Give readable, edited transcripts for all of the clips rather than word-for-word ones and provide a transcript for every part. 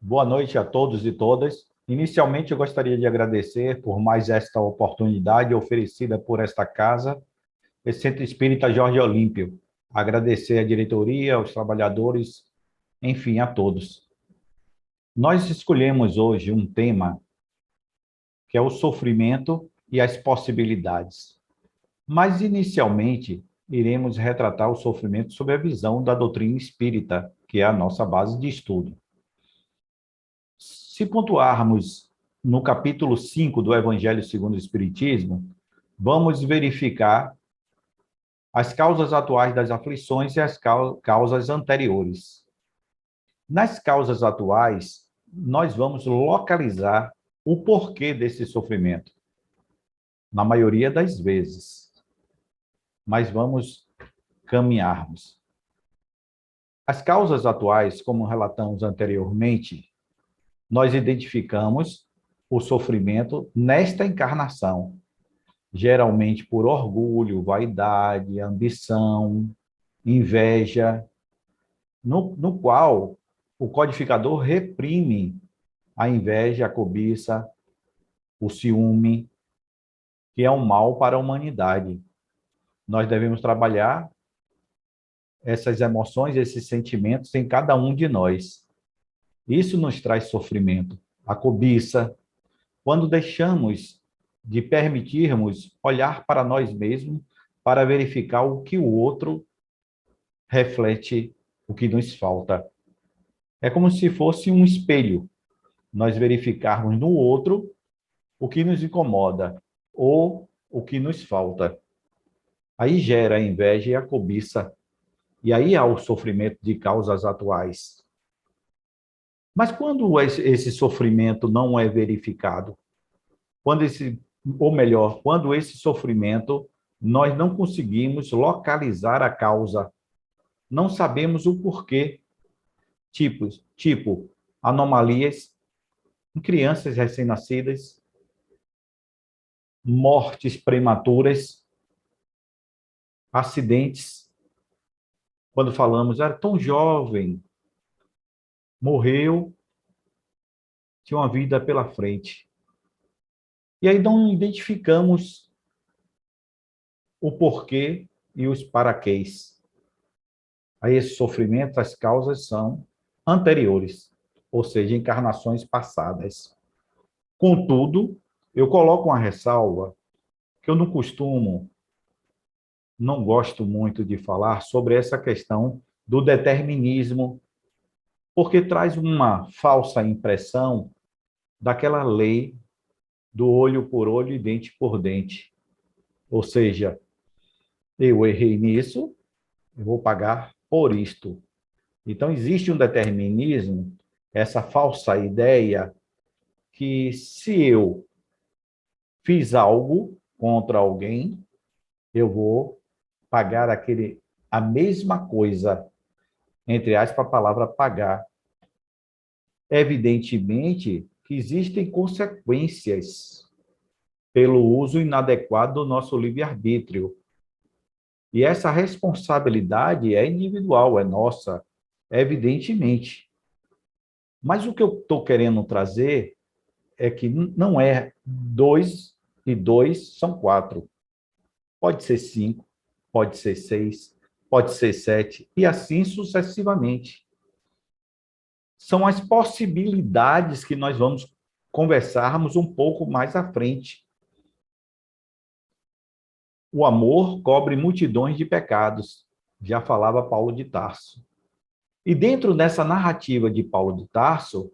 Boa noite a todos e todas. Inicialmente, eu gostaria de agradecer por mais esta oportunidade oferecida por esta casa, esse Centro Espírita Jorge Olímpio. Agradecer à diretoria, aos trabalhadores, enfim, a todos. Nós escolhemos hoje um tema que é o sofrimento e as possibilidades. Mas, inicialmente, iremos retratar o sofrimento sob a visão da doutrina espírita, que é a nossa base de estudo. Se pontuarmos no capítulo 5 do Evangelho segundo o Espiritismo, vamos verificar as causas atuais das aflições e as causas anteriores. Nas causas atuais, nós vamos localizar o porquê desse sofrimento, na maioria das vezes, mas vamos caminharmos. As causas atuais, como relatamos anteriormente, nós identificamos o sofrimento nesta encarnação, geralmente por orgulho, vaidade, ambição, inveja, no qual o codificador reprime a inveja, a cobiça, o ciúme, que é um mal para a humanidade. Nós devemos trabalhar essas emoções, esses sentimentos em cada um de nós. Isso nos traz sofrimento. A cobiça, quando deixamos de permitirmos olhar para nós mesmos para verificar o que o outro reflete, o que nos falta. É como se fosse um espelho. Nós verificarmos no outro o que nos incomoda ou o que nos falta. Aí gera a inveja e a cobiça. E aí há o sofrimento de causas atuais. Mas quando esse sofrimento não é verificado, ou melhor, quando esse sofrimento nós não conseguimos localizar a causa, não sabemos o porquê, tipo anomalias em crianças recém-nascidas, mortes prematuras, acidentes. Quando falamos, era tão jovem, morreu, tinha uma vida pela frente. E aí não identificamos o porquê e os paraquês. A esse sofrimento, as causas são anteriores, ou seja, encarnações passadas. Contudo, eu coloco uma ressalva que eu não gosto muito de falar sobre essa questão do determinismo, porque traz uma falsa impressão daquela lei do olho por olho e dente por dente. Ou seja, eu errei nisso, eu vou pagar por isto. Então, existe um determinismo, essa falsa ideia que se eu fiz algo contra alguém, eu vou pagar a mesma coisa, entre aspas, a palavra pagar. Evidentemente que existem consequências pelo uso inadequado do nosso livre-arbítrio. E essa responsabilidade é individual, é nossa, evidentemente. Mas o que eu estou querendo trazer é que não é 2 e 2 são 4. Pode ser 5, pode ser 6, pode ser 7, e assim sucessivamente. São as possibilidades que nós vamos conversarmos um pouco mais à frente. O amor cobre multidões de pecados, já falava Paulo de Tarso. E dentro dessa narrativa de Paulo de Tarso,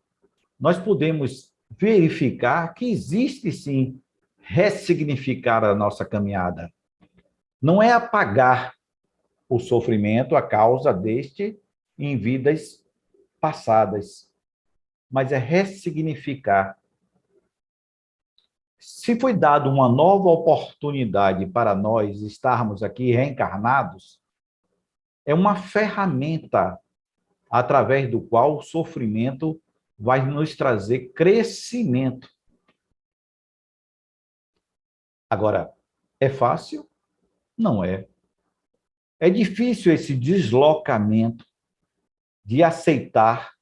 nós podemos verificar que existe sim ressignificar a nossa caminhada. Não é apagar o sofrimento, a causa deste em vidas passadas, mas é ressignificar. Se foi dada uma nova oportunidade para nós estarmos aqui reencarnados, é uma ferramenta através do qual o sofrimento vai nos trazer crescimento. Agora, é fácil? Não é. É difícil esse deslocamento de aceitar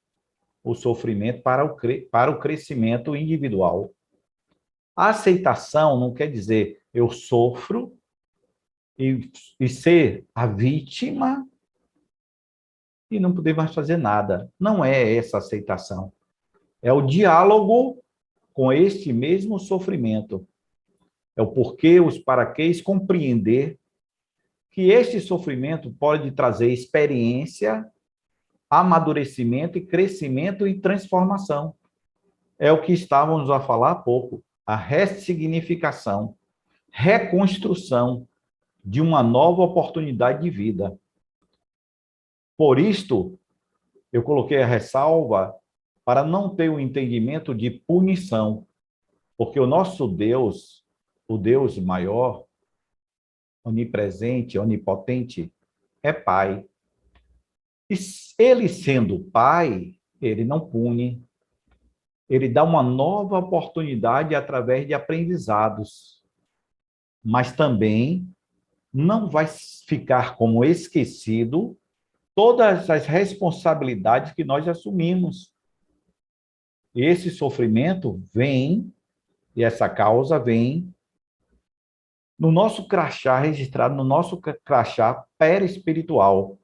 o sofrimento para o crescimento individual. A aceitação não quer dizer eu sofro e ser a vítima e não poder mais fazer nada. Não é essa aceitação. É o diálogo com este mesmo sofrimento. É o porquê, os paraquês, compreender que este sofrimento pode trazer experiência, amadurecimento e crescimento e transformação. É o que estávamos a falar há pouco, a ressignificação, reconstrução de uma nova oportunidade de vida. Por isto, eu coloquei a ressalva para não ter o entendimento de punição, porque o nosso Deus, o Deus maior, onipresente, onipotente, é Pai. E ele sendo Pai, ele não pune, ele dá uma nova oportunidade através de aprendizados, mas também não vai ficar como esquecido todas as responsabilidades que nós assumimos. Esse sofrimento vem, e essa causa vem no nosso crachá, registrado no nosso crachá perispiritual.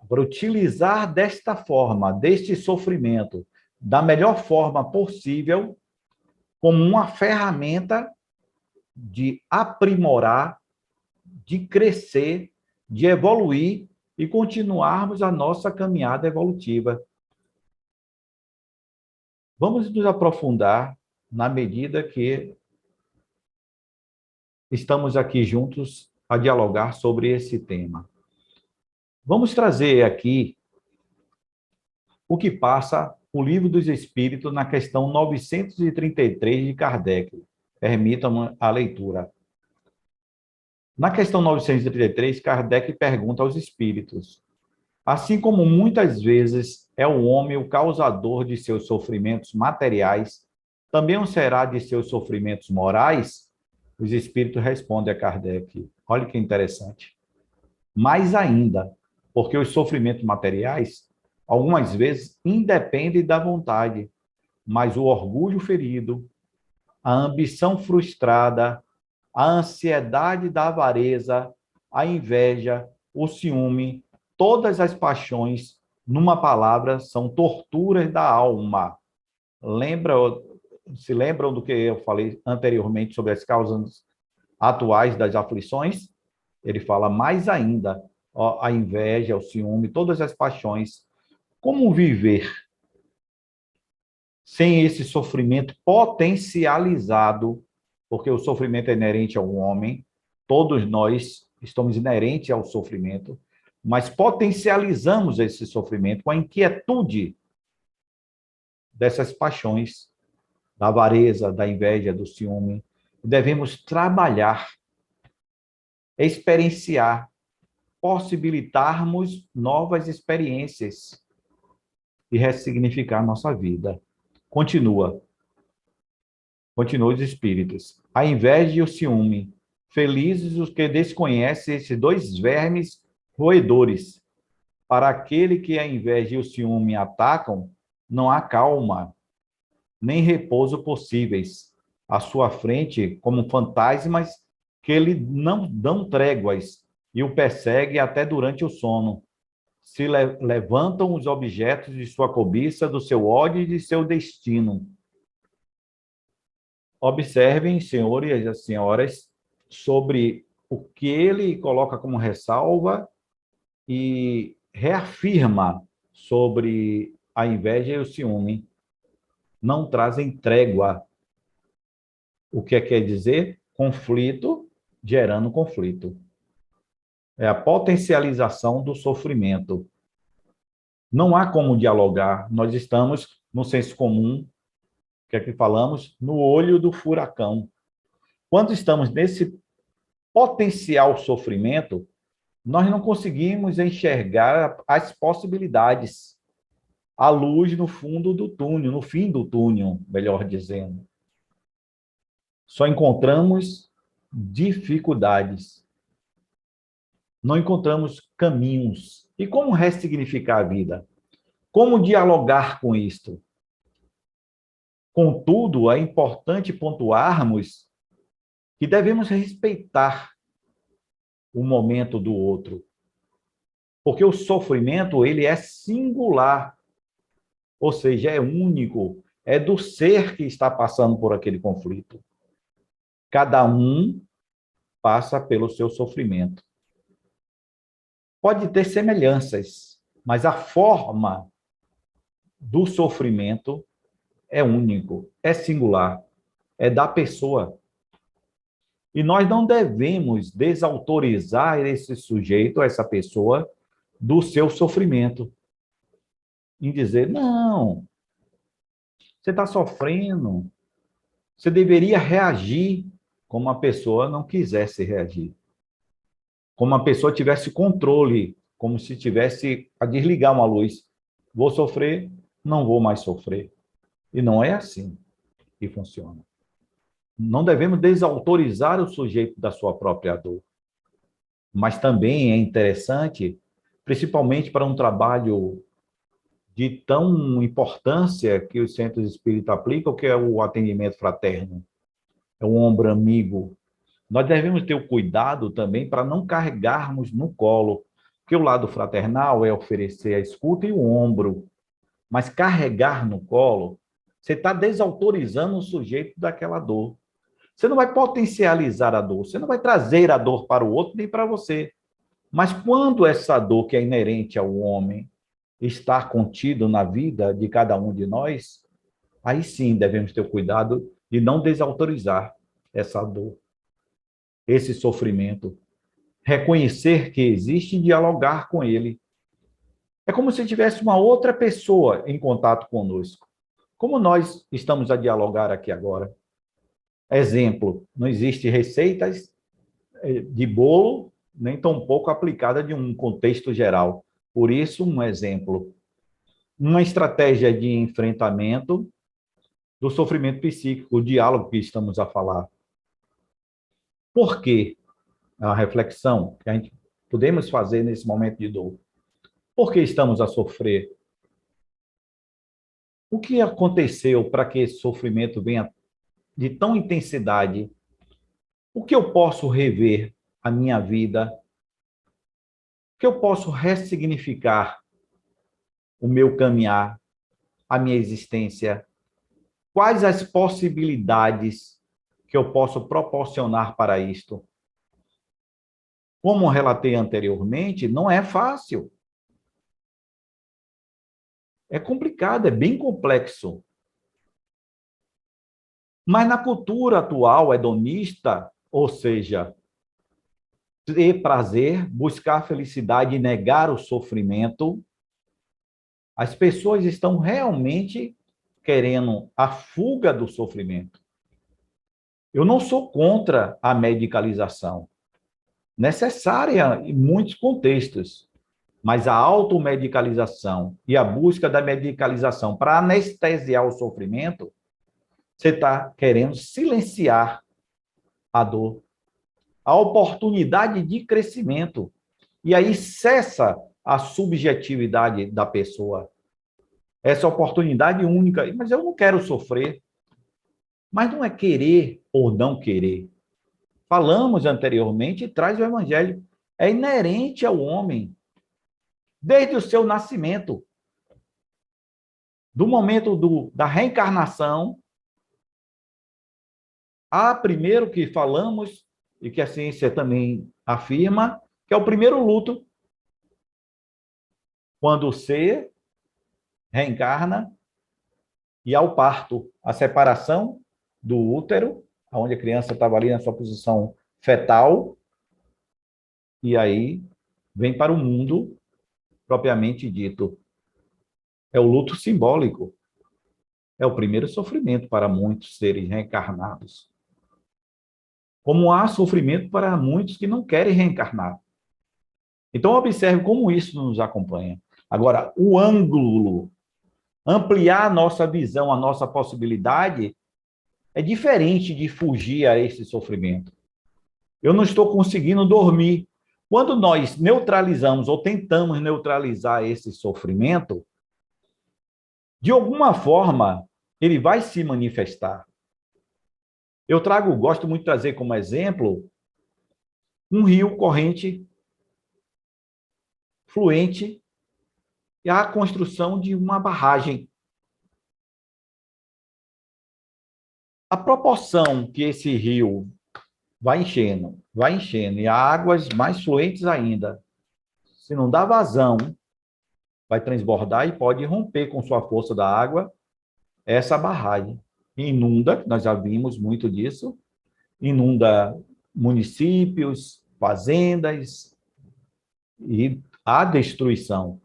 Para utilizar desta forma, deste sofrimento, da melhor forma possível, como uma ferramenta de aprimorar, de crescer, de evoluir e continuarmos a nossa caminhada evolutiva. Vamos nos aprofundar na medida que estamos aqui juntos a dialogar sobre esse tema. Vamos trazer aqui o que passa o Livro dos Espíritos na questão 933 de Kardec. Permitam a leitura. Na questão 933, Kardec pergunta aos espíritos: assim como muitas vezes é o homem o causador de seus sofrimentos materiais, também o será de seus sofrimentos morais? Os espíritos respondem a Kardec. Olha que interessante. Mais ainda, porque os sofrimentos materiais, algumas vezes, independem da vontade, mas o orgulho ferido, a ambição frustrada, a ansiedade da avareza, a inveja, o ciúme, todas as paixões, numa palavra, são torturas da alma. Se lembram do que eu falei anteriormente sobre as causas atuais das aflições? Ele fala mais ainda, ó, a inveja, o ciúme, todas as paixões. Como viver sem esse sofrimento potencializado? Porque o sofrimento é inerente ao homem, todos nós estamos inerentes ao sofrimento, mas potencializamos esse sofrimento com a inquietude dessas paixões, da avareza, da inveja, do ciúme. Devemos trabalhar, experienciar, possibilitarmos novas experiências e ressignificar nossa vida. Continua os espíritos. A inveja e o ciúme. Felizes os que desconhecem esses dois vermes roedores. Para aquele que a inveja e o ciúme atacam, não há calma, nem repouso possíveis. À sua frente, como fantasmas que lhe não dão tréguas e o perseguem até durante o sono. Se levantam os objetos de sua cobiça, do seu ódio e de seu destino. Observem, senhores e senhoras, sobre o que ele coloca como ressalva e reafirma sobre a inveja e o ciúme. Não trazem trégua. O que quer dizer? Conflito gerando conflito. É a potencialização do sofrimento. Não há como dialogar. Nós estamos no senso comum, que é que falamos, no olho do furacão. Quando estamos nesse potencial sofrimento, nós não conseguimos enxergar as possibilidades, a luz no fundo do túnel, no fim do túnel, melhor dizendo. Só encontramos dificuldades. Não encontramos caminhos. E como ressignificar a vida? Como dialogar com isto? Contudo, é importante pontuarmos que devemos respeitar o momento do outro, porque o sofrimento, ele é singular, ou seja, é único, é do ser que está passando por aquele conflito. Cada um passa pelo seu sofrimento. Pode ter semelhanças, mas a forma do sofrimento é único, é singular, é da pessoa. E nós não devemos desautorizar esse sujeito, essa pessoa, do seu sofrimento. Em dizer, não, você está sofrendo, você deveria reagir como a pessoa não quisesse reagir. Como a pessoa tivesse controle, como se tivesse a desligar uma luz. Vou sofrer, não vou mais sofrer. E não é assim que funciona. Não devemos desautorizar o sujeito da sua própria dor. Mas também é interessante, principalmente para um trabalho de tão importância que os centros espíritas aplicam, que é o atendimento fraterno, é o ombro amigo. Nós devemos ter o cuidado também para não carregarmos no colo, porque o lado fraternal é oferecer a escuta e o ombro, mas carregar no colo, você está desautorizando o sujeito daquela dor. Você não vai potencializar a dor, você não vai trazer a dor para o outro nem para você. Mas quando essa dor que é inerente ao homem está contido na vida de cada um de nós, aí sim devemos ter o cuidado de não desautorizar essa dor, esse sofrimento. Reconhecer que existe e dialogar com ele. É como se tivesse uma outra pessoa em contato conosco. Como nós estamos a dialogar aqui agora. Exemplo, não existe receitas de bolo, nem tampouco aplicada de um contexto geral. Por isso, um exemplo. Uma estratégia de enfrentamento do sofrimento psíquico, o diálogo que estamos a falar. Por quê? A reflexão que a gente podemos fazer nesse momento de dor. Por que estamos a sofrer? O que aconteceu para que esse sofrimento venha de tão intensidade? O que eu posso rever a minha vida? O que eu posso ressignificar o meu caminhar, a minha existência? Quais as possibilidades que eu posso proporcionar para isto? Como relatei anteriormente, não é fácil. É complicado, é bem complexo. Mas na cultura atual hedonista, ou seja, ter prazer, buscar felicidade e negar o sofrimento, as pessoas estão realmente querendo a fuga do sofrimento. Eu não sou contra a medicalização, necessária em muitos contextos, mas a automedicalização e a busca da medicalização para anestesiar o sofrimento, você está querendo silenciar a dor, a oportunidade de crescimento. E aí cessa a subjetividade da pessoa. Essa oportunidade única. Mas eu não quero sofrer. Mas não é querer ou não querer. Falamos anteriormente e traz o Evangelho. É inerente ao homem. Desde o seu nascimento. Do momento da reencarnação, há primeiro que falamos, e que a ciência também afirma, que é o primeiro luto. Quando o ser reencarna e ao parto, a separação do útero, onde a criança estava ali na sua posição fetal, e aí vem para o mundo propriamente dito. É o luto simbólico. É o primeiro sofrimento para muitos seres reencarnados. Como há sofrimento para muitos que não querem reencarnar. Então, observe como isso nos acompanha. Agora, o ângulo, ampliar a nossa visão, a nossa possibilidade, é diferente de fugir a esse sofrimento. Eu não estou conseguindo dormir. Quando nós neutralizamos ou tentamos neutralizar esse sofrimento, De alguma forma, ele vai se manifestar. Gosto muito de trazer como exemplo um rio corrente, fluente, e a construção de uma barragem. A proporção que esse rio vai enchendo, e águas mais fluentes ainda, se não dá vazão, vai transbordar e pode romper com sua força da água essa barragem. Inunda, nós já vimos muito disso, inunda municípios, fazendas e a destruição.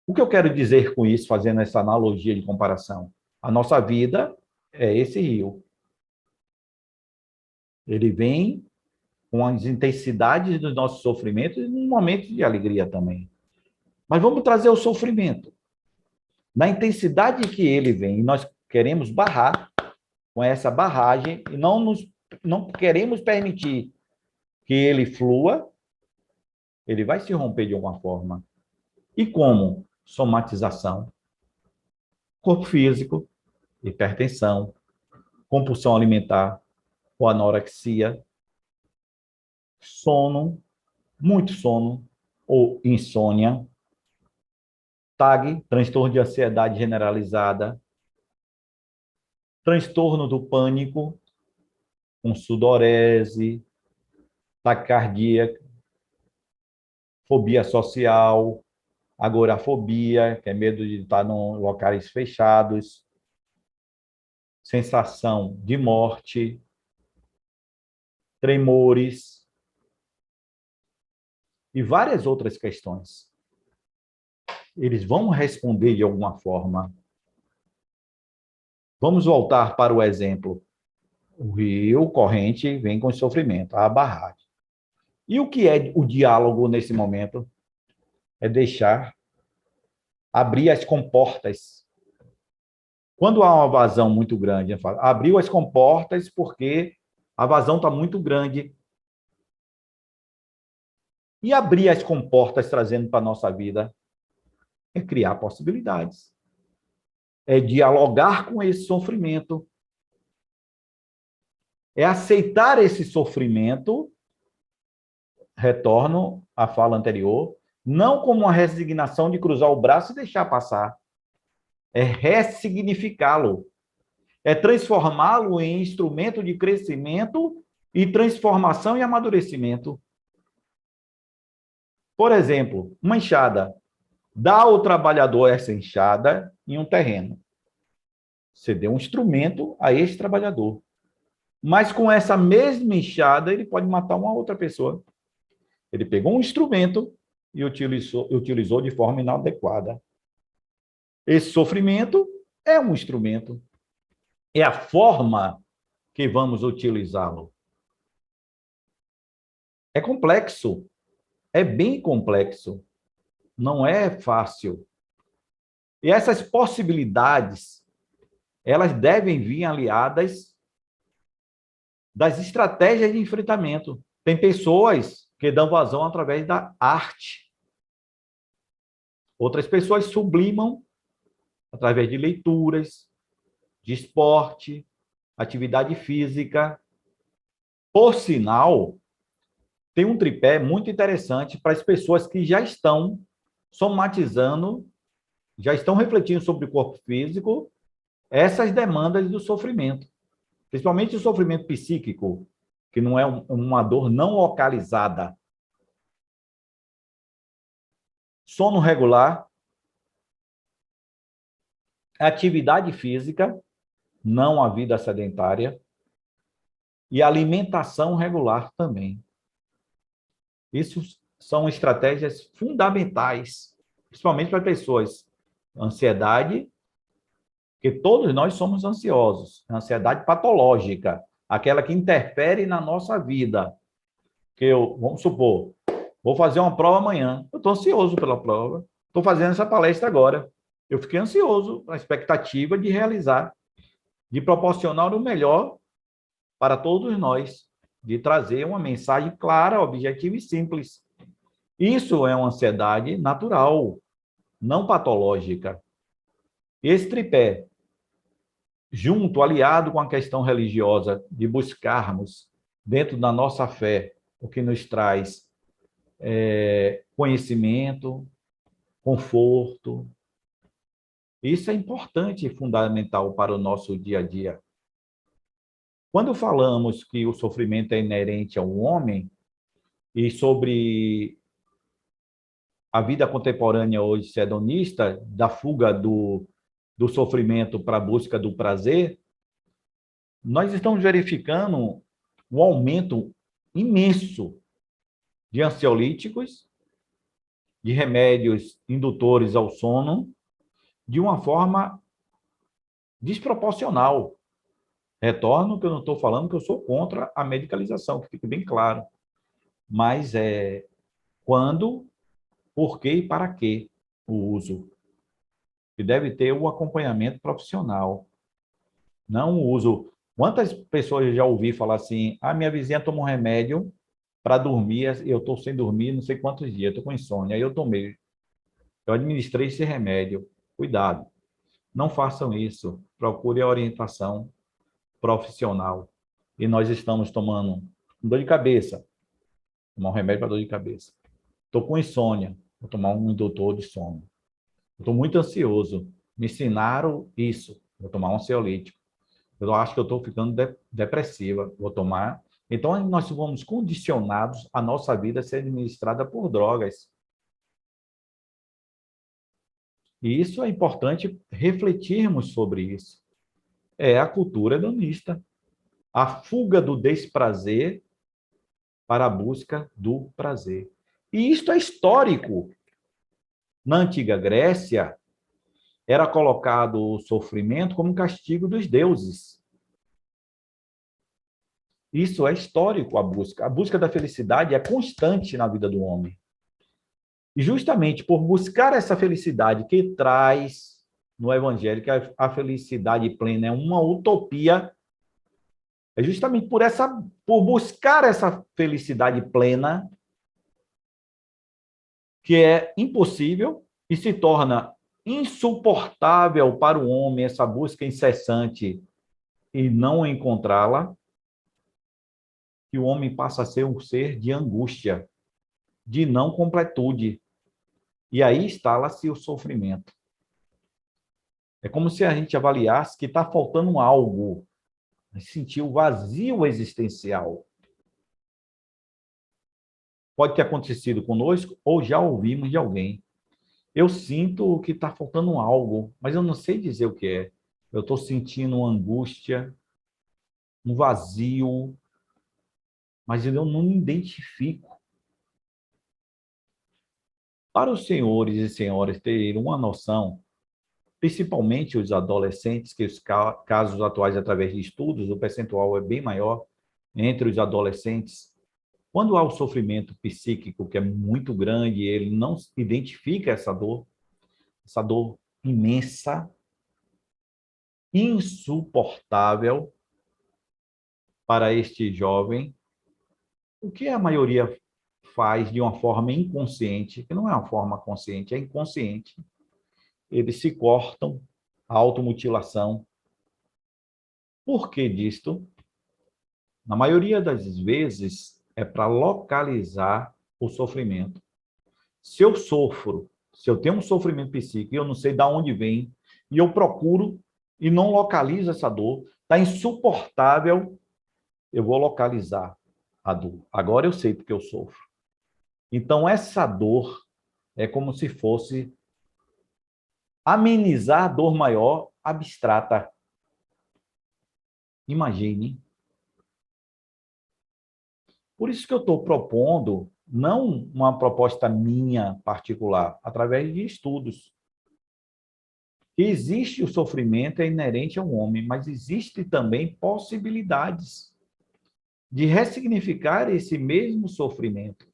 O que eu quero dizer com isso, fazendo essa analogia de comparação? A nossa vida é esse rio. Ele vem com as intensidades dos nossos sofrimentos e num momento de alegria também. Mas vamos trazer o sofrimento. Na intensidade que ele vem, nós queremos barrar com essa barragem e não queremos permitir que ele flua, ele vai se romper de alguma forma. E como? Somatização, corpo físico, hipertensão, compulsão alimentar ou anorexia, sono, muito sono ou insônia, TAG, transtorno de ansiedade generalizada, transtorno do pânico, com sudorese, taquicardia, fobia social, agorafobia, que é medo de estar em locais fechados, sensação de morte, tremores e várias outras questões. Eles vão responder de alguma forma. Vamos voltar para o exemplo. O rio corrente vem com sofrimento, a barragem. E o que é o diálogo nesse momento? É deixar abrir as comportas. Quando há uma vazão muito grande, eu falo, abriu as comportas porque a vazão está muito grande. E abrir as comportas trazendo para a nossa vida é criar possibilidades. É dialogar com esse sofrimento. É aceitar esse sofrimento, retorno à fala anterior, não como uma resignação de cruzar o braço e deixar passar. É ressignificá-lo. É transformá-lo em instrumento de crescimento e transformação e amadurecimento. Por exemplo, uma enxada. Dá ao trabalhador essa enxada em um terreno. Você deu um instrumento a esse trabalhador. Mas com essa mesma enxada, ele pode matar uma outra pessoa. Ele pegou um instrumento e utilizou de forma inadequada. Esse sofrimento é um instrumento. É a forma que vamos utilizá-lo. É complexo. É bem complexo. Não é fácil. E essas possibilidades, elas devem vir aliadas das estratégias de enfrentamento. Tem pessoas que dão vazão através da arte. Outras pessoas sublimam através de leituras, de esporte, atividade física. Por sinal, tem um tripé muito interessante para as pessoas que já estão somatizando, já estão refletindo sobre o corpo físico, essas demandas do sofrimento. Principalmente o sofrimento psíquico, que não é uma dor não localizada. Sono regular, atividade física, não a vida sedentária, e alimentação regular também. Isso são estratégias fundamentais, principalmente para pessoas. Ansiedade, porque todos nós somos ansiosos. Ansiedade patológica, aquela que interfere na nossa vida. Vamos supor, vou fazer uma prova amanhã. Eu estou ansioso pela prova. Estou fazendo essa palestra agora. Eu fiquei ansioso, na expectativa de realizar, de proporcionar o melhor para todos nós, de trazer uma mensagem clara, objetiva e simples. Isso é uma ansiedade natural, não patológica. Esse tripé, junto, aliado com a questão religiosa, de buscarmos, dentro da nossa fé, o que nos traz conhecimento, conforto, isso é importante e fundamental para o nosso dia a dia. Quando falamos que o sofrimento é inerente ao homem, e sobre a vida contemporânea hoje ser hedonista, da fuga do sofrimento para a busca do prazer, nós estamos verificando um aumento imenso de ansiolíticos, de remédios indutores ao sono, de uma forma desproporcional. Retorno que eu não estou falando que eu sou contra a medicalização, que fique bem claro. Mas quando, por quê e para quê o uso. E deve ter um acompanhamento profissional. Não o uso. Quantas pessoas eu já ouvi falar assim, minha vizinha toma um remédio para dormir, eu estou sem dormir não sei quantos dias, estou com insônia, aí eu tomei. Eu administrei esse remédio. Cuidado. Não façam isso. Procure a orientação profissional. E nós estamos tomando dor de cabeça. Tomar um remédio para dor de cabeça. Estou com insônia. Vou tomar um indutor de sono. Estou muito ansioso. Me ensinaram isso. Vou tomar um ansiolítico. Eu acho que eu estou ficando depressiva. Vou tomar. Então, nós fomos condicionados a nossa vida a ser administrada por drogas. E isso é importante refletirmos sobre isso. É a cultura hedonista. A fuga do desprazer para a busca do prazer. E isto é histórico. Na antiga Grécia, era colocado o sofrimento como castigo dos deuses. Isso é histórico, a busca. A busca da felicidade é constante na vida do homem. E justamente por buscar essa felicidade que traz no Evangelho, que a felicidade plena é uma utopia, é justamente por buscar essa felicidade plena, que é impossível e se torna insuportável para o homem essa busca incessante e não encontrá-la, que o homem passa a ser um ser de angústia, de não completude. E aí instala-se o sofrimento. É como se a gente avaliasse que está faltando algo, sentir o vazio existencial. Pode ter acontecido conosco ou já ouvimos de alguém. Eu sinto que está faltando algo, mas eu não sei dizer o que é. Eu estou sentindo uma angústia, um vazio, mas eu não me identifico. Para os senhores e senhoras terem uma noção, principalmente os adolescentes, que os casos atuais, através de estudos, o percentual é bem maior entre os adolescentes. Quando há o sofrimento psíquico, que é muito grande, ele não identifica essa dor imensa, insuportável para este jovem, o que a maioria faz de uma forma inconsciente, que não é uma forma consciente, é inconsciente, eles se cortam, a automutilação. Por que disto? Na maioria das vezes, é para localizar o sofrimento. Se eu sofro, se eu tenho um sofrimento psíquico e eu não sei de onde vem, e eu procuro e não localizo essa dor, está insuportável, eu vou localizar a dor. Agora eu sei porque eu sofro. Então, essa dor é como se fosse amenizar a dor maior abstrata. Imagine. Por isso que eu estou propondo, não uma proposta minha particular, através de estudos. Existe o sofrimento, é inerente ao homem, mas existe também possibilidades de ressignificar esse mesmo sofrimento.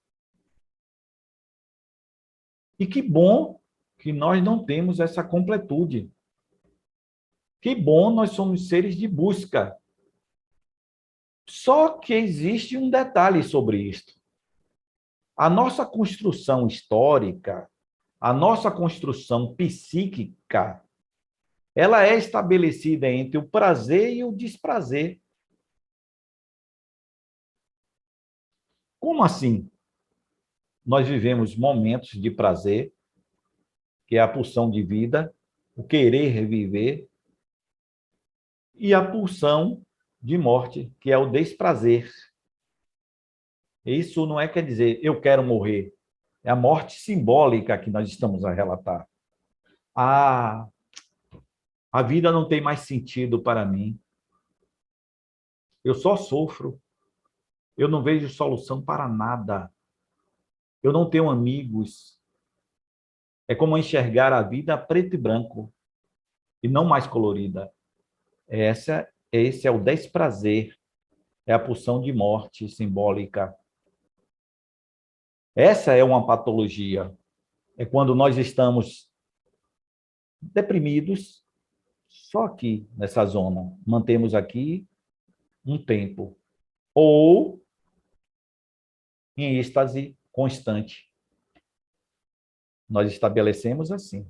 E que bom que nós não temos essa completude. Que bom nós somos seres de busca. Só que existe um detalhe sobre isto. A nossa construção histórica, a nossa construção psíquica, ela é estabelecida entre o prazer e o desprazer. Como assim? Nós vivemos momentos de prazer, que é a pulsão de vida, o querer viver, e a pulsão de morte, que é o desprazer. Isso não é quer dizer eu quero morrer, é a morte simbólica que nós estamos a relatar. Ah, a vida não tem mais sentido para mim. Eu só sofro. Eu não vejo solução para nada. Eu não tenho amigos. É como enxergar a vida preto e branco e não mais colorida. Esse é o desprazer, é a pulsão de morte simbólica. Essa é uma patologia. É quando nós estamos deprimidos, só aqui nessa zona. Mantemos aqui um tempo. Ou em êxtase constante. Nós estabelecemos assim.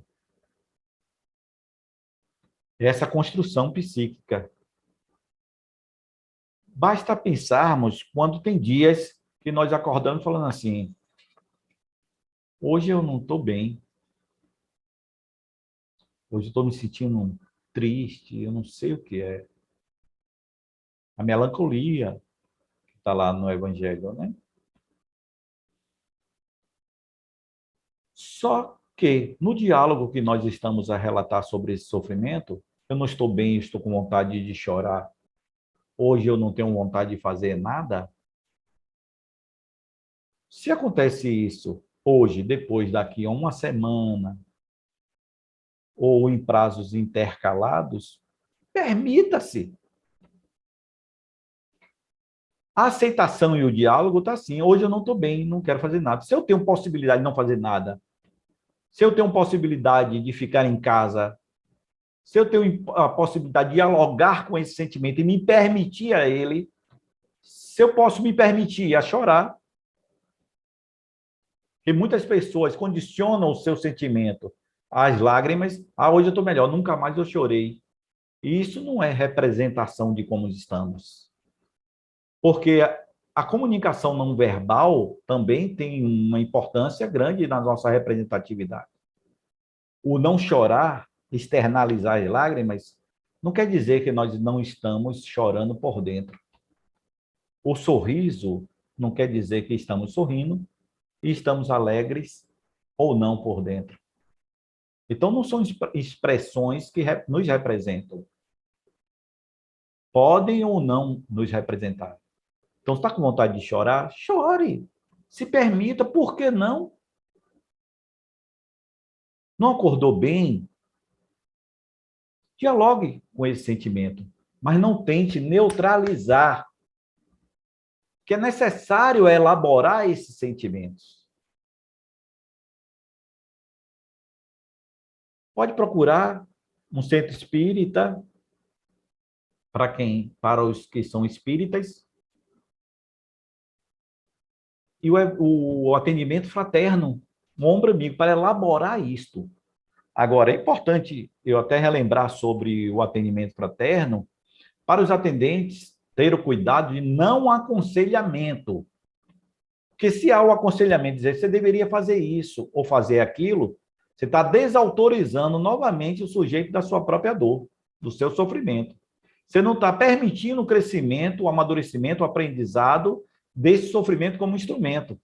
Essa construção psíquica. Basta pensarmos quando tem dias que nós acordamos falando assim, hoje eu não estou bem, hoje eu estou me sentindo triste, eu não sei o que é. A melancolia, que está lá no Evangelho, né? Só que, no diálogo que nós estamos a relatar sobre esse sofrimento, eu não estou bem, estou com vontade de chorar, hoje eu não tenho vontade de fazer nada. Se acontece isso hoje, depois daqui a uma semana, ou em prazos intercalados, permita-se. A aceitação e o diálogo está assim. Hoje eu não estou bem, não quero fazer nada. Se eu tenho possibilidade de não fazer nada, se eu tenho possibilidade de ficar em casa, se eu tenho a possibilidade de dialogar com esse sentimento e me permitir a ele, se eu posso me permitir a chorar, porque muitas pessoas condicionam o seu sentimento às lágrimas. Ah, hoje eu estou melhor, nunca mais eu chorei. E isso não é representação de como estamos. Porque a comunicação não verbal também tem uma importância grande na nossa representatividade. O não chorar, externalizar as lágrimas, não quer dizer que nós não estamos chorando por dentro. O sorriso não quer dizer que estamos sorrindo e estamos alegres ou não por dentro. Então, não são expressões que nos representam. Podem ou não nos representar. Então, está com vontade de chorar? Chore. Se permita, por que não? Não acordou bem? Dialogue com esse sentimento, mas não tente neutralizar, que é necessário elaborar esses sentimentos. Pode procurar um centro espírita, para os que são espíritas, e o atendimento fraterno, um ombro amigo, para elaborar isto. Agora, é importante eu até relembrar sobre o atendimento fraterno, para os atendentes ter o cuidado de não aconselhamento. Porque se há o aconselhamento dizer você deveria fazer isso ou fazer aquilo, você está desautorizando novamente o sujeito da sua própria dor, do seu sofrimento. Você não está permitindo o crescimento, o amadurecimento, o aprendizado desse sofrimento como instrumento.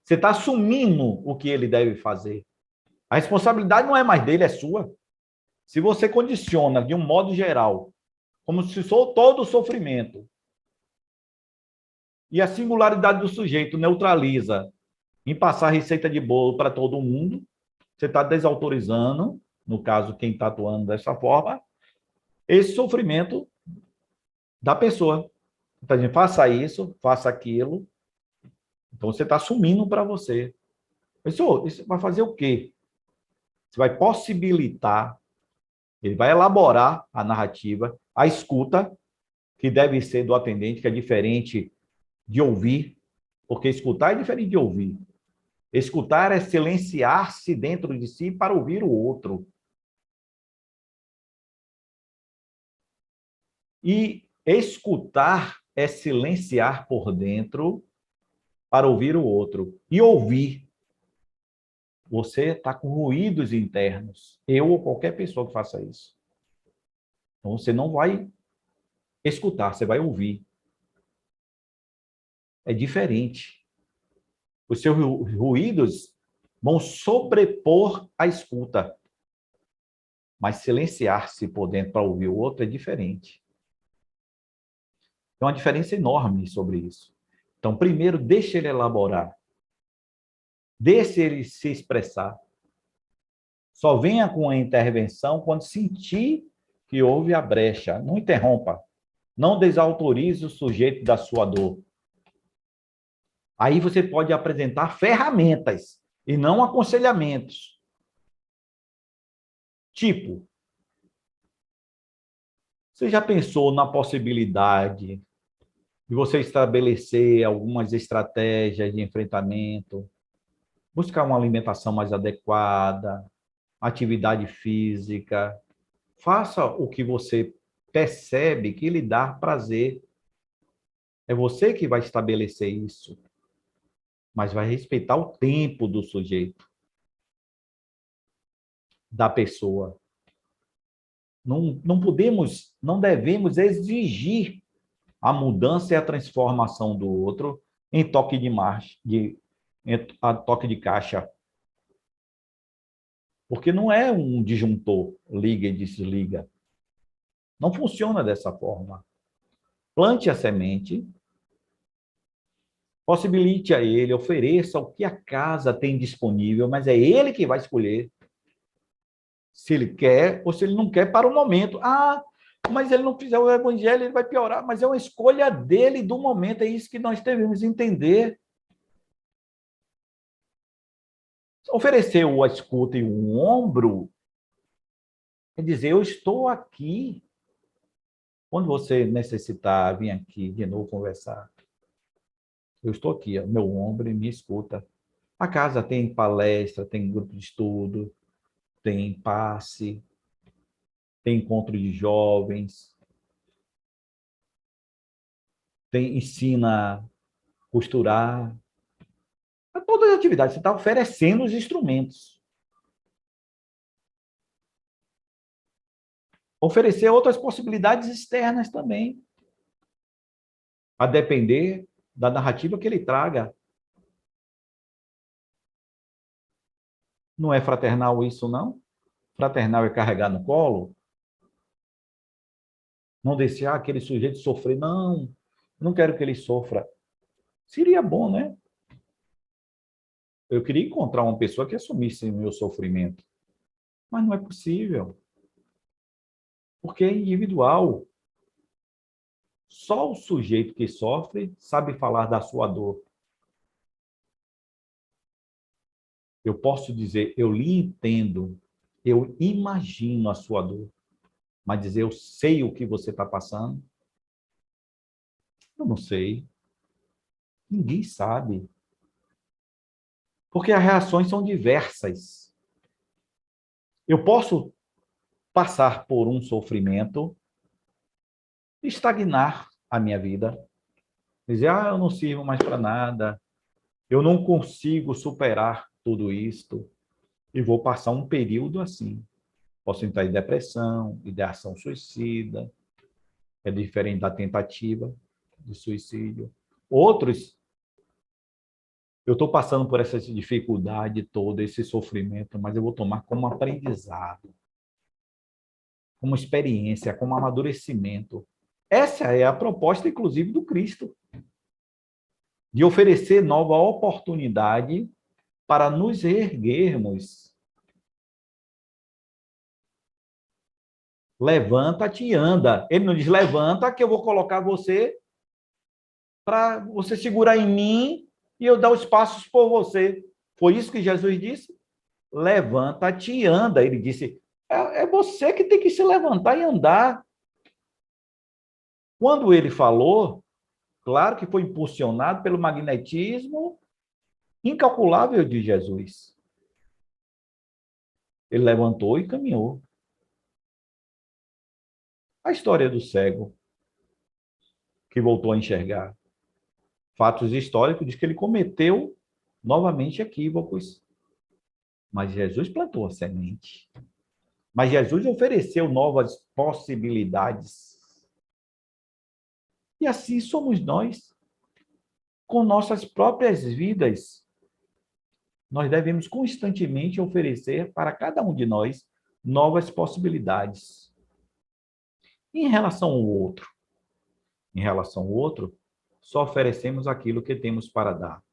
Você está assumindo o que ele deve fazer. A responsabilidade não é mais dele, é sua. Se você condiciona de um modo geral, como se for todo o sofrimento, e a singularidade do sujeito neutraliza em passar receita de bolo para todo mundo, você está desautorizando, no caso, quem está atuando dessa forma, esse sofrimento da pessoa. Então, a gente faça isso, faça aquilo. Então, você está assumindo para você. Isso vai fazer o quê? Você vai possibilitar, ele vai elaborar a narrativa, a escuta, que deve ser do atendente, que é diferente de ouvir, porque escutar é diferente de ouvir. Escutar é silenciar-se dentro de si para ouvir o outro. E escutar é silenciar por dentro para ouvir o outro. E ouvir. Você está com ruídos internos. Eu ou qualquer pessoa que faça isso. Então, você não vai escutar, você vai ouvir. É diferente. Os seus ruídos vão sobrepor a escuta. Mas silenciar-se por dentro para ouvir o outro é diferente. Tem uma diferença enorme sobre isso. Então, primeiro, deixe ele elaborar. Deixe ele se expressar. Só venha com a intervenção quando sentir que houve a brecha. Não interrompa. Não desautorize o sujeito da sua dor. Aí você pode apresentar ferramentas e não aconselhamentos. Tipo, você já pensou na possibilidade de você estabelecer algumas estratégias de enfrentamento, buscar uma alimentação mais adequada, atividade física? Faça o que você percebe que lhe dá prazer. É você que vai estabelecer isso, mas vai respeitar o tempo do sujeito, da pessoa. Não podemos, não devemos exigir a mudança e a transformação do outro em toque de marcha, a toque de caixa. Porque não é um disjuntor, liga e desliga. Não funciona dessa forma. Plante a semente, possibilite a ele, ofereça o que a casa tem disponível, mas é ele que vai escolher se ele quer ou se ele não quer para o momento. Ah, mas ele não fizer o evangelho, ele vai piorar. Mas é uma escolha dele do momento, é isso que nós devemos entender. Oferecer a escuta e um ombro é dizer, eu estou aqui. Quando você necessitar vir aqui de novo conversar, eu estou aqui, ó, meu ombro e me escuta. A casa tem palestra, tem grupo de estudo, tem passe, tem encontro de jovens, tem ensina a costurar. Todas as atividades, você está oferecendo os instrumentos. Oferecer outras possibilidades externas também, a depender da narrativa que ele traga. Não é fraternal isso, não? Fraternal é carregar no colo? Não deixar aquele sujeito sofrer? Não quero que ele sofra. Seria bom, né? Eu queria encontrar uma pessoa que assumisse o meu sofrimento. Mas não é possível. Porque é individual. Só o sujeito que sofre sabe falar da sua dor. Eu posso dizer, eu lhe entendo, eu imagino a sua dor. Mas dizer, eu sei o que você está passando, eu não sei. Ninguém sabe. Porque as reações são diversas. Eu posso passar por um sofrimento, estagnar a minha vida, dizer, eu não sirvo mais para nada, eu não consigo superar tudo isto, e vou passar um período assim. Posso entrar em depressão, ideação suicida, é diferente da tentativa de suicídio. Outros, eu estou passando por essa dificuldade toda, esse sofrimento, mas eu vou tomar como aprendizado, como experiência, como amadurecimento. Essa é a proposta, inclusive, do Cristo, de oferecer nova oportunidade para nos erguermos. Levanta-te e anda. Ele não diz, levanta que eu vou colocar você para você segurar em mim e eu dar os passos por você. Foi isso que Jesus disse? Levanta-te e anda. Ele disse, é você que tem que se levantar e andar. Quando ele falou, claro que foi impulsionado pelo magnetismo incalculável de Jesus. Ele levantou e caminhou. A história do cego. que voltou a enxergar. Fatos históricos diz que ele cometeu novamente equívocos, mas Jesus plantou a semente. Mas Jesus ofereceu novas possibilidades. E assim somos nós, com nossas próprias vidas. Nós devemos constantemente oferecer para cada um de nós novas possibilidades. Em relação ao outro, só oferecemos aquilo que temos para dar.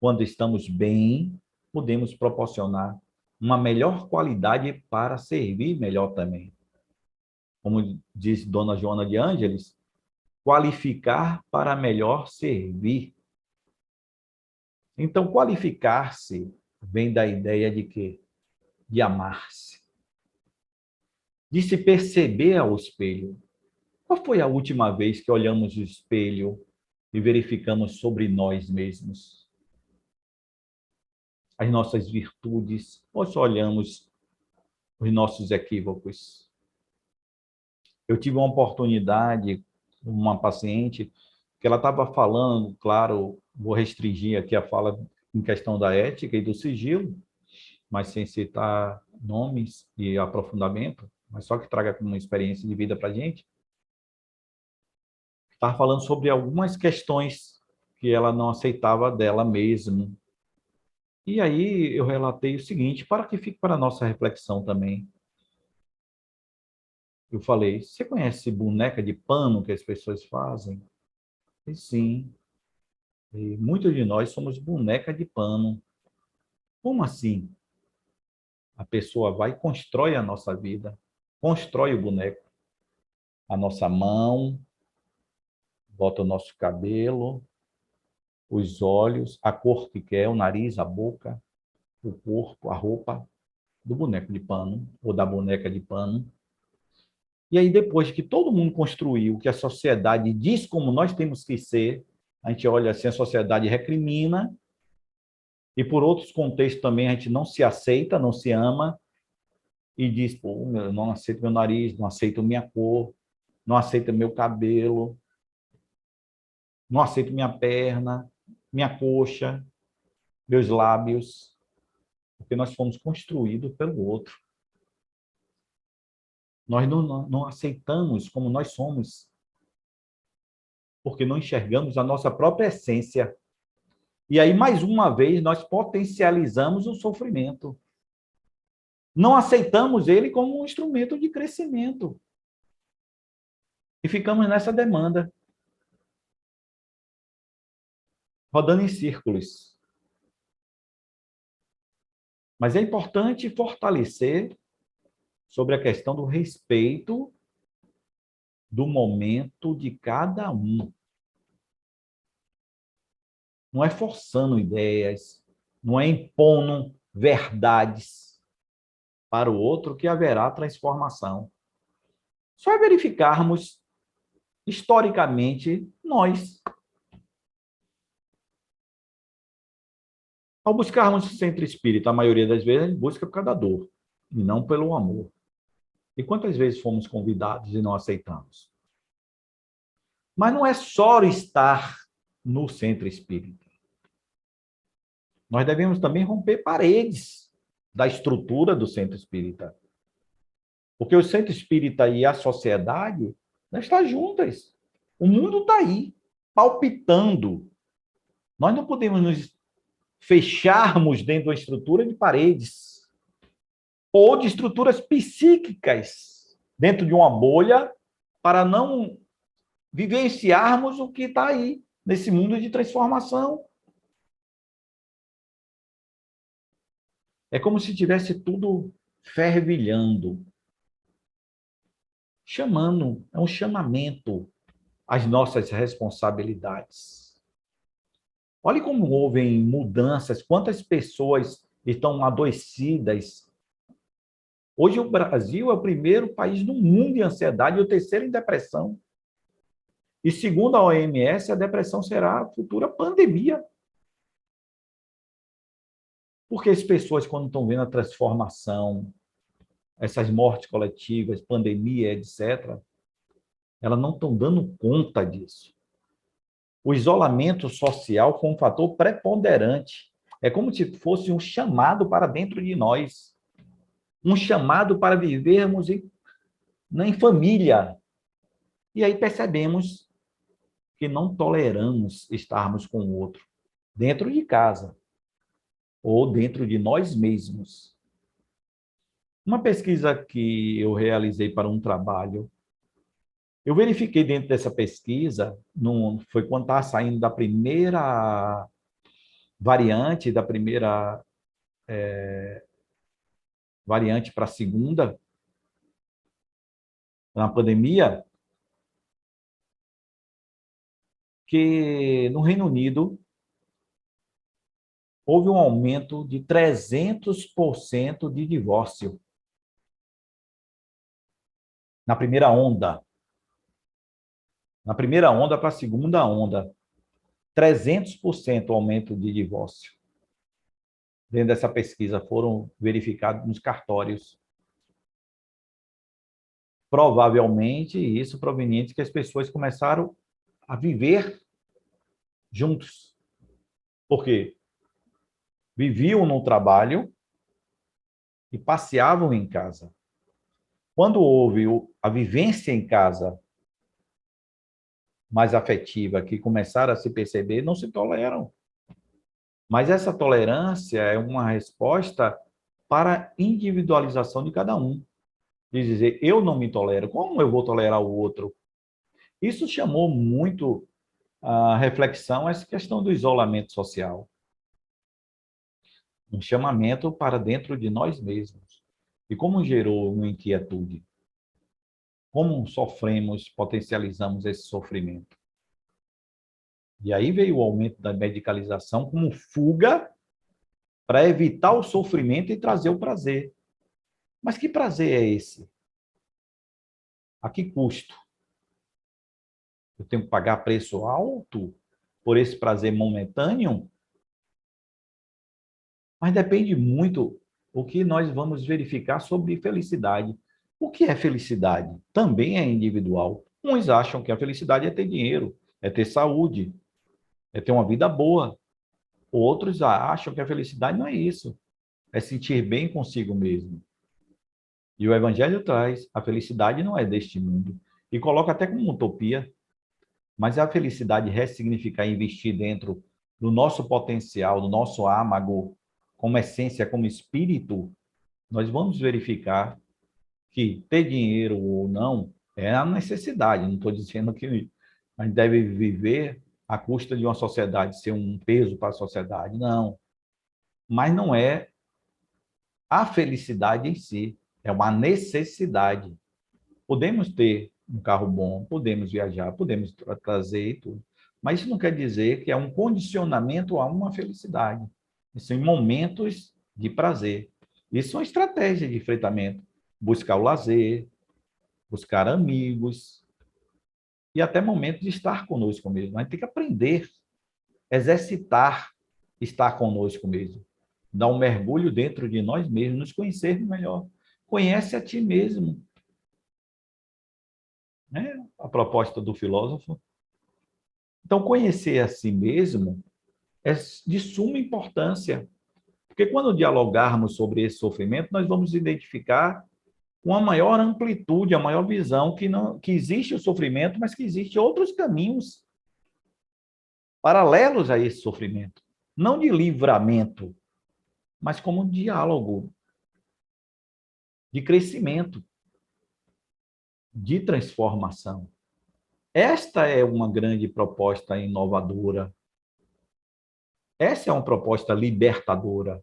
Quando estamos bem, podemos proporcionar uma melhor qualidade para servir melhor também. Como diz Dona Joana de Ângeles, qualificar para melhor servir. Então, qualificar-se vem da ideia de quê? De amar-se. De se perceber ao espelho. Qual foi a última vez que olhamos o espelho e verificamos sobre nós mesmos as nossas virtudes, ou só olhamos os nossos equívocos? Eu tive uma oportunidade, uma paciente, que ela estava falando, claro, vou restringir aqui a fala em questão da ética e do sigilo, mas sem citar nomes e aprofundamento, mas só que traga como uma experiência de vida para a gente. Estava falando sobre algumas questões que ela não aceitava dela mesma. E aí eu relatei o seguinte, para que fique para a nossa reflexão também. Eu falei, você conhece boneca de pano que as pessoas fazem? E sim. E muitos de nós somos boneca de pano. Como assim? A pessoa vai e constrói a nossa vida, constrói o boneco. A nossa mão, bota o nosso cabelo, os olhos, a cor que quer, o nariz, a boca, o corpo, a roupa do boneco de pano ou da boneca de pano. E aí, depois que todo mundo construiu, que a sociedade diz como nós temos que ser, a gente olha assim, a sociedade recrimina, e por outros contextos também a gente não se aceita, não se ama, e diz, pô, eu não aceito meu nariz, não aceito minha cor, não aceito meu cabelo, não aceito minha perna, minha coxa, meus lábios, porque nós fomos construídos pelo outro. Nós não aceitamos como nós somos, porque não enxergamos a nossa própria essência. E aí, mais uma vez, nós potencializamos o sofrimento. Não aceitamos ele como um instrumento de crescimento. E ficamos nessa demanda, rodando em círculos. Mas é importante fortalecer sobre a questão do respeito do momento de cada um. Não é forçando ideias, não é impondo verdades para o outro que haverá transformação. Só é verificarmos historicamente nós. Ao buscarmos o centro espírita, a maioria das vezes a gente busca por causa da dor, e não pelo amor. E quantas vezes fomos convidados e não aceitamos? Mas não é só estar no centro espírita. Nós devemos também romper paredes da estrutura do centro espírita. Porque o centro espírita e a sociedade não estão juntas. O mundo está aí, palpitando. Nós não podemos nos fecharmos dentro da estrutura de paredes ou de estruturas psíquicas dentro de uma bolha para não vivenciarmos o que está aí nesse mundo de transformação. É como se tivesse tudo fervilhando, chamando, é um chamamento às nossas responsabilidades. Olhe como houve mudanças, quantas pessoas estão adoecidas. Hoje o Brasil é o primeiro país do mundo em ansiedade e o terceiro em depressão. E segundo a OMS, a depressão será a futura pandemia. Porque as pessoas, quando estão vendo a transformação, essas mortes coletivas, pandemia, etc., Elas não estão dando conta disso. O isolamento social foi um fator preponderante. É como se fosse um chamado para dentro de nós. Um chamado para vivermos em família. E aí percebemos que não toleramos estarmos com o outro dentro de casa ou dentro de nós mesmos. Uma pesquisa que eu realizei para um trabalho, eu verifiquei dentro dessa pesquisa, foi quando estava saindo da primeira variante, da primeira variante para a segunda, na pandemia, que no Reino Unido houve um aumento de 300% de divórcio na primeira onda. Na primeira onda para a segunda onda, 300% aumento de divórcio. Dentro dessa pesquisa foram verificados nos cartórios. Provavelmente isso proveniente que as pessoas começaram a viver juntos. Por quê? Viviam no trabalho e passeavam em casa. Quando houve a vivência em casa mais afetiva, que começaram a se perceber, não se toleram. Mas essa tolerância é uma resposta para a individualização de cada um. De dizer, eu não me tolero, como eu vou tolerar o outro? Isso chamou muito a reflexão, essa questão do isolamento social. Um chamamento para dentro de nós mesmos. E como gerou uma inquietude? Como sofremos, potencializamos esse sofrimento? E aí veio o aumento da medicalização como fuga para evitar o sofrimento e trazer o prazer. Mas que prazer é esse? A que custo? Eu tenho que pagar preço alto por esse prazer momentâneo? Mas depende muito o que nós vamos verificar sobre felicidade. O que é felicidade? Também é individual. Uns acham que a felicidade é ter dinheiro, é ter saúde, é ter uma vida boa. Outros acham que a felicidade não é isso, é sentir bem consigo mesmo. E o Evangelho traz, a felicidade não é deste mundo. E coloca até como utopia, mas a felicidade ressignificar e investir dentro do nosso potencial, do nosso âmago, como essência, como espírito, nós vamos verificar que ter dinheiro ou não é a necessidade. Não estou dizendo que a gente deve viver à custa de uma sociedade, ser um peso para a sociedade, não. Mas não é a felicidade em si, é uma necessidade. Podemos ter um carro bom, podemos viajar, podemos trazer e tudo, mas isso não quer dizer que é um condicionamento a uma felicidade. Isso são momentos de prazer. Isso são estratégias de enfrentamento. Buscar o lazer, buscar amigos e até momentos de estar conosco mesmo. A gente tem que aprender, exercitar estar conosco mesmo. Dar um mergulho dentro de nós mesmos, nos conhecermos melhor. Conhece a ti mesmo. Né? A proposta do filósofo. Então, conhecer a si mesmo é de suma importância, porque quando dialogarmos sobre esse sofrimento, nós vamos identificar uma maior amplitude, a maior visão que existe o sofrimento, mas que existem outros caminhos paralelos a esse sofrimento. Não de livramento, mas como diálogo, de crescimento, de transformação. Esta é uma grande proposta inovadora. Essa é uma proposta libertadora.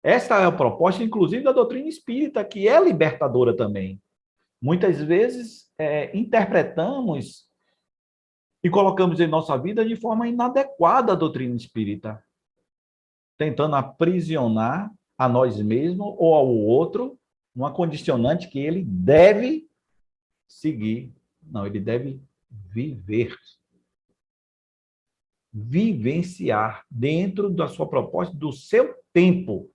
Essa é a proposta, inclusive, da doutrina espírita, que é libertadora também. Muitas vezes interpretamos e colocamos em nossa vida de forma inadequada a doutrina espírita, tentando aprisionar a nós mesmos ou ao outro uma condicionante que ele deve seguir. Não, ele deve viver. Vivenciar dentro da sua proposta, do seu tempo.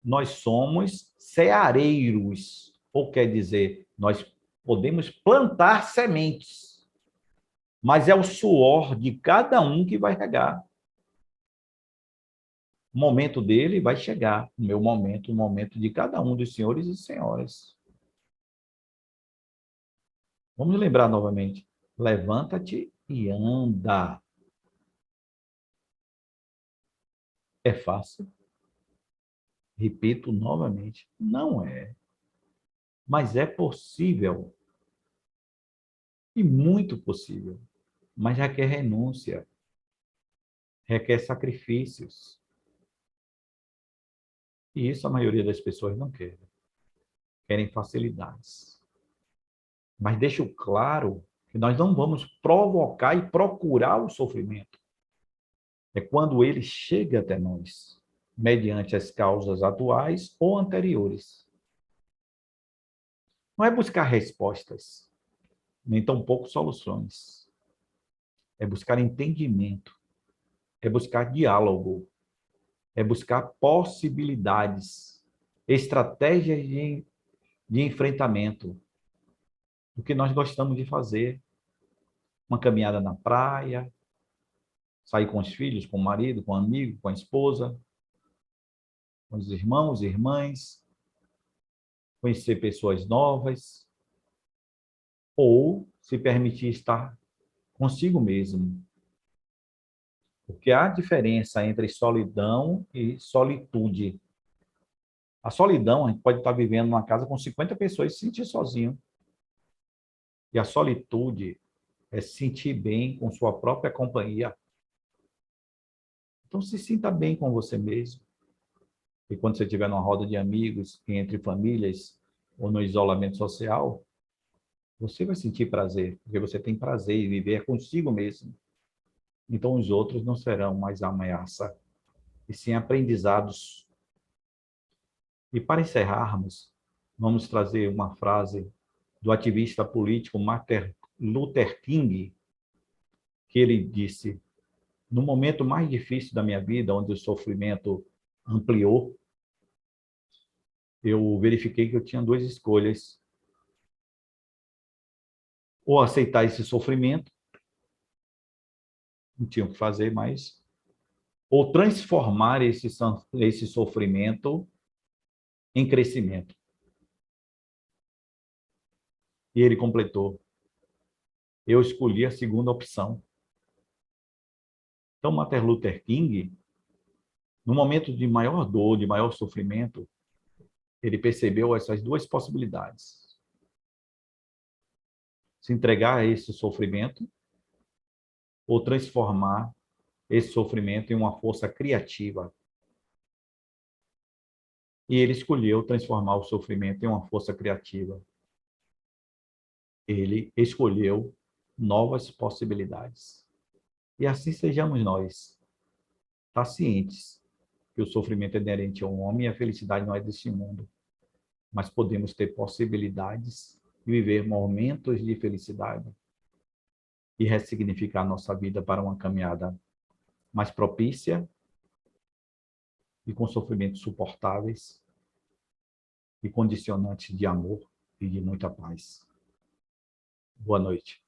Nós somos ceareiros, ou quer dizer, nós Podemos plantar sementes, mas é o suor de cada um que vai regar. O momento dele vai chegar, o meu momento, o momento de cada um dos senhores e senhoras. Vamos lembrar novamente. Levanta-te e anda. É fácil? Repito novamente, não é. Mas é possível. E muito possível. Mas requer renúncia, requer sacrifícios. E isso a maioria das pessoas não quer. Querem facilidades. Mas deixo claro que nós não vamos provocar e procurar o sofrimento. É quando ele chega até nós, mediante as causas atuais ou anteriores. Não é buscar respostas, nem tampouco soluções. É buscar entendimento, é buscar diálogo, é buscar possibilidades, estratégias de enfrentamento, do que nós gostamos de fazer. Uma caminhada na praia, sair com os filhos, com o marido, com o amigo, com a esposa, com os irmãos e irmãs, conhecer pessoas novas, ou se permitir estar consigo mesmo. Porque há diferença entre solidão e solitude. A solidão, a gente pode estar vivendo numa casa com 50 pessoas e se sentir sozinho. E a solitude é se sentir bem com sua própria companhia. Então, se sinta bem com você mesmo. E quando você estiver numa roda de amigos, entre famílias, ou no isolamento social, você vai sentir prazer, porque você tem prazer em viver consigo mesmo. Então, os outros não serão mais ameaça, e sim aprendizados. E para encerrarmos, vamos trazer uma frase do ativista político Martin Luther King, que ele disse: no momento mais difícil da minha vida, onde o sofrimento ampliou, eu verifiquei que eu tinha duas escolhas: ou aceitar esse sofrimento, não tinha o que fazer mais, ou transformar esse sofrimento em crescimento. E ele completou: eu escolhi a segunda opção. Então, Martin Luther King, no momento de maior dor, de maior sofrimento, ele percebeu essas duas possibilidades: se entregar a esse sofrimento ou transformar esse sofrimento em uma força criativa. E ele escolheu transformar o sofrimento em uma força criativa. Ele escolheu novas possibilidades. E assim sejamos nós, pacientes, que o sofrimento é inerente ao homem e a felicidade não é deste mundo. Mas podemos ter possibilidades de viver momentos de felicidade e ressignificar nossa vida para uma caminhada mais propícia e com sofrimentos suportáveis e condicionantes de amor e de muita paz. Boa noite.